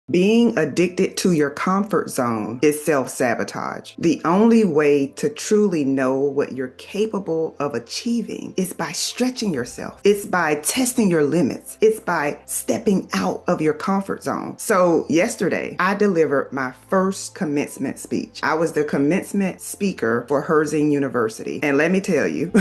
Being addicted to your comfort zone is self-sabotage. The only way to truly know what you're capable of achieving is by stretching yourself. It's by testing your limits. It's by stepping out of your comfort zone. So yesterday, I delivered my first commencement speech. I was the commencement speaker for Herzing University. And let me tell you,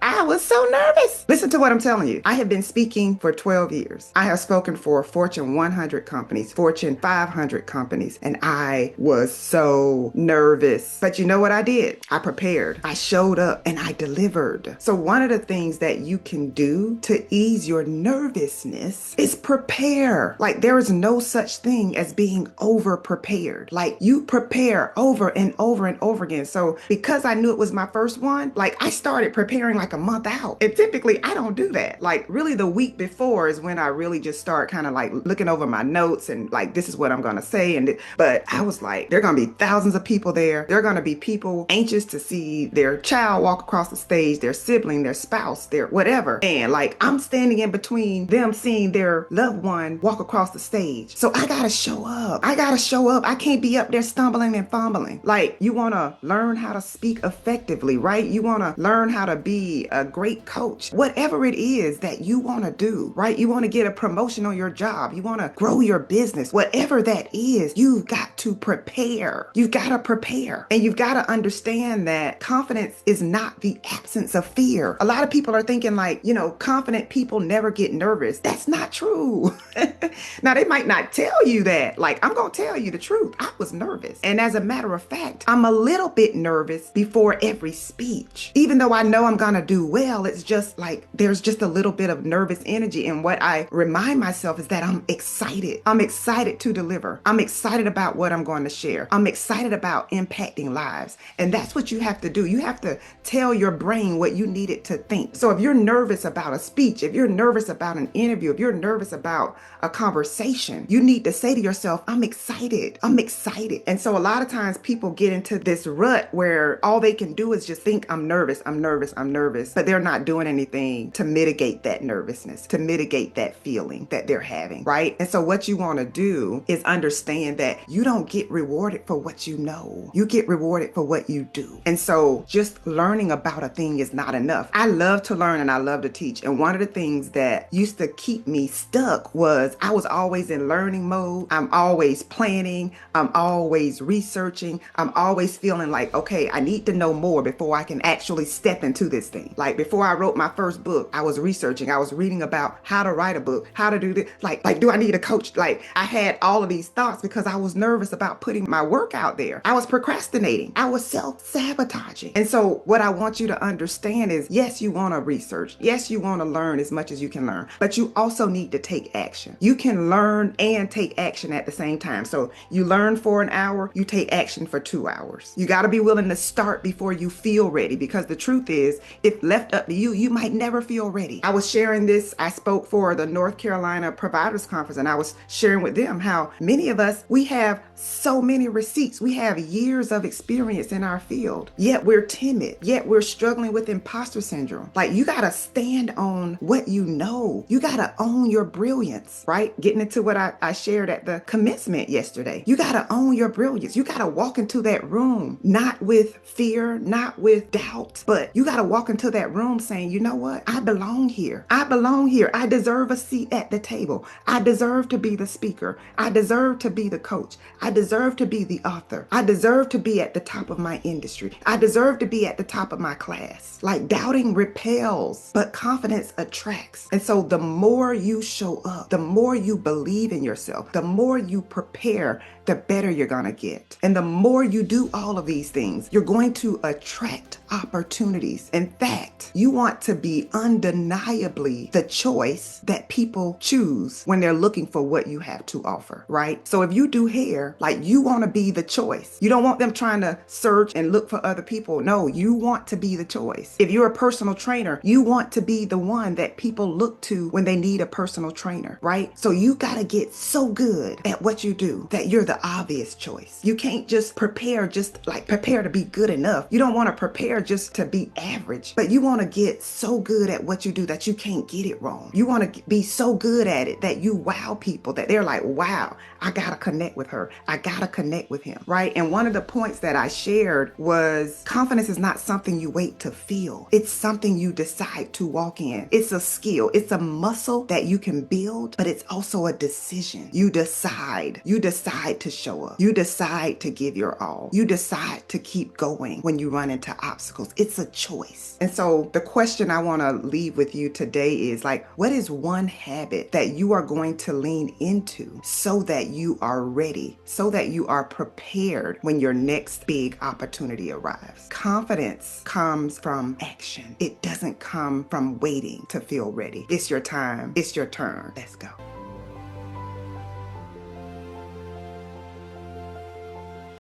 I was so nervous. Listen to what I'm telling you. I have been speaking for 12 years. I have spoken for Fortune 100 companies, Fortune 500 companies, and I was so nervous. But you know what I did? I prepared. I showed up and I delivered. So one of the things that you can do to ease your nervousness is prepare. Like there is no such thing as being over prepared. Like you prepare over and over and over again. So because I knew it was my first one, like I started preparing like a month out. And typically I don't do that. Like really the week before is when I really just start kind of like looking over my notes and like, this is what I'm going to say. But I was like, there are going to be thousands of people there. There are going to be people anxious to see their child walk across the stage, their sibling, their spouse, their whatever. And like, I'm standing in between them seeing their loved one walk across the stage. So I got to show up. I got to show up. I can't be up there stumbling and fumbling. Like you want to learn how to speak effectively, right? You want to learn how to be a great coach, whatever it is that you want to do, right? You want to get a promotion on your job. You want to grow your business, whatever that is, you've got to prepare. You've got to prepare. And you've got to understand that confidence is not the absence of fear. A lot of people are thinking like, confident people never get nervous. That's not true. Now, they might not tell you that. Like, I'm going to tell you the truth. I was nervous. And as a matter of fact, I'm a little bit nervous before every speech. Even though I know I'm going to do well, it's just like there's just a little bit of nervous energy. And what I remind myself is that I'm excited. I'm excited to deliver. I'm excited about what I'm going to share. I'm excited about impacting lives. And that's what you have to do. You have to tell your brain what you need it to think. So if you're nervous about a speech, if you're nervous about an interview, if you're nervous about a conversation, you need to say to yourself, I'm excited. I'm excited. And so a lot of times people get into this rut where all they can do is just think, I'm nervous, I'm nervous, I'm nervous, but they're not doing anything to mitigate that nervousness, to mitigate that feeling that they're having, right? And so what you want to do is understand that you don't get rewarded for what you know. You get rewarded for what you do. And so just learning about a thing is not enough. I love to learn and I love to teach. And one of the things that used to keep me stuck was I was always in learning mode. I'm always planning. I'm always researching. I'm always feeling like, okay, I need to know more before I can actually step into this thing. Like before I wrote my first book, I was researching. I was reading about how to write a book, how to do this. Like, do I need a coach? Like I had all of these thoughts because I was nervous about putting my work out there. I was procrastinating. I was self-sabotaging. And so what I want you to understand is, yes, you want to research. Yes, you want to learn as much as you can learn, but you also need to take action. You can learn and take action at the same time. So you learn for an hour, you take action for 2 hours. You got to be willing to start before you feel ready, because the truth is, if left up to you, you might never feel ready. I was sharing this. I spoke for the North Carolina Providers Conference, and I was sharing with them how many of us, we have so many receipts. We have years of experience in our field, yet we're timid, yet we're struggling with imposter syndrome. Like you got to stand on what you know. You got to own your brilliance, right? Getting into what I shared at the commencement yesterday. You got to own your brilliance. You got to walk into that room, not with fear, not with doubt, but you got to walk into that room saying, you know what? I belong here. I belong here. I deserve a seat at the table. I deserve to be the speaker. I deserve to be the coach. I deserve to be the author. I deserve to be at the top of my industry. I deserve to be at the top of my class. Like doubting repels, but confidence attracts. And so the more you show up, the more you believe in yourself, the more you prepare, the better you're going to get. And the more you do all of these things, you're going to attract opportunities. In fact, you want to be undeniably the choice that people choose when they're looking for what you have to offer, right? So if you do hair, like you want to be the choice. You don't want them trying to search and look for other people. No, you want to be the choice. If you're a personal trainer, you want to be the one that people look to when they need a personal trainer, right? So you got to get so good at what you do that you're the obvious choice. You can't just prepare to be good enough. You don't want to prepare just to be average, but you want to get so good at what you do that you can't get it wrong. You want to be so good at it that you wow people, that they're like, wow, I got to connect with her. I got to connect with him, right? And one of the points that I shared was confidence is not something you wait to feel. It's something you decide to walk in. It's a skill. It's a muscle that you can build, but it's also a decision. You decide to show up. You decide to give your all. You decide to keep going when you run into obstacles. It's a choice. And so the question I want to leave with you today is like, what is one habit that you are going to lean into so that you are ready, so that you are prepared when your next big opportunity arrives? Confidence comes from action. It doesn't come from waiting to feel ready. It's your time. It's your turn. Let's go.